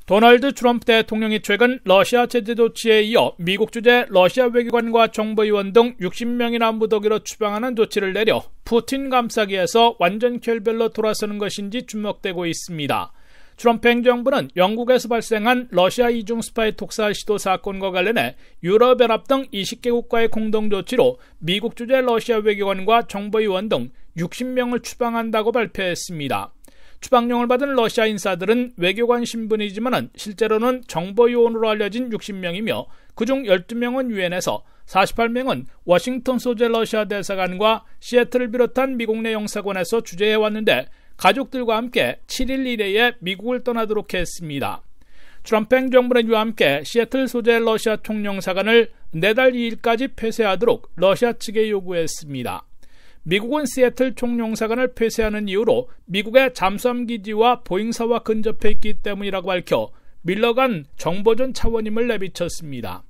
도널드 트럼프 대통령이 최근 러시아 제재 조치에 이어 미국 주재 러시아 외교관과 정보위원 등 60명이나 무더기로 추방하는 조치를 내려 푸틴 감싸기에서 완전 결별로 돌아서는 것인지 주목되고 있습니다. 트럼프 행정부는 영국에서 발생한 러시아 이중 스파이 독살 시도 사건과 관련해 유럽연합 등 20개국과의 공동조치로 미국 주재 러시아 외교관과 정보위원 등 60명을 추방한다고 발표했습니다. 추방령을 받은 러시아 인사들은 외교관 신분이지만 실제로는 정보요원으로 알려진 60명이며 그중 12명은 유엔에서 48명은 워싱턴 소재 러시아 대사관과 시애틀을 비롯한 미국 내 영사관에서 주재해왔는데 가족들과 함께 7일 이내에 미국을 떠나도록 했습니다. 트럼프 행정부는 이와 함께 시애틀 소재 러시아 총영사관을 내달 2일까지 폐쇄하도록 러시아 측에 요구했습니다. 미국은 시애틀 총영사관을 폐쇄하는 이유로 미국의 잠수함 기지와 보잉사와 근접해 있기 때문이라고 밝혀 밀러간 정보전 차원임을 내비쳤습니다.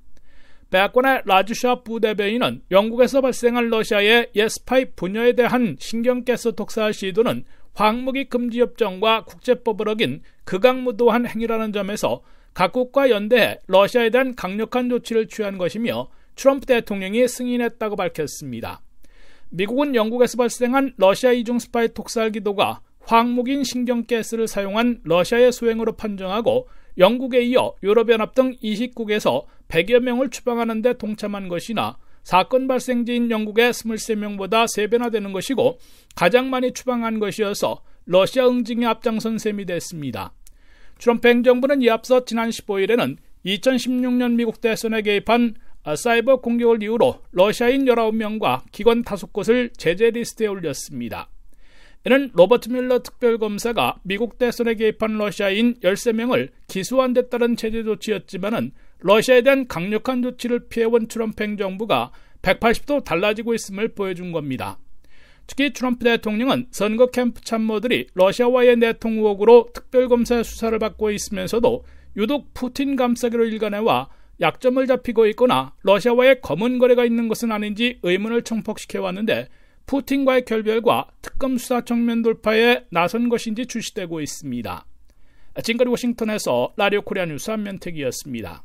백악관의 라주샤 부대변인은 영국에서 발생한 러시아의 스파이 분야에 대한 신경가스 독살 시도는 황무기 금지 협정과 국제법을 어긴 극악무도한 행위라는 점에서 각국과 연대해 러시아에 대한 강력한 조치를 취한 것이며 트럼프 대통령이 승인했다고 밝혔습니다. 미국은 영국에서 발생한 러시아 이중 스파이 독살 기도가 황무기인 신경가스를 사용한 러시아의 소행으로 판정하고 영국에 이어 유럽연합 등 20국에서 100여 명을 추방하는 데 동참한 것이나 사건 발생지인 영국의 23명보다 3배나 되는 것이고 가장 많이 추방한 것이어서 러시아 응징에 앞장선 셈이 됐습니다. 트럼프 행정부는 이에 앞서 지난 15일에는 2016년 미국 대선에 개입한 사이버 공격을 이유로 러시아인 19명과 기관 5곳을 제재 리스트에 올렸습니다. 이는 로버트 뮬러 특별검사가 미국 대선에 개입한 러시아인 13명을 기소한 데 따른 제재 조치였지만 러시아에 대한 강력한 조치를 피해온 트럼프 행정부가 180도 달라지고 있음을 보여준 겁니다. 특히 트럼프 대통령은 선거 캠프 참모들이 러시아와의 내통 의혹으로 특별검사의 수사를 받고 있으면서도 유독 푸틴 감싸기로 일관해와 약점을 잡히고 있거나 러시아와의 검은 거래가 있는 것은 아닌지 의문을 청폭시켜왔는데 푸틴과의 결별과 특검 수사 정면 돌파에 나선 것인지 주시되고 있습니다. 지금까지 워싱턴에서 라디오 코리아 뉴스 한면택이었습니다.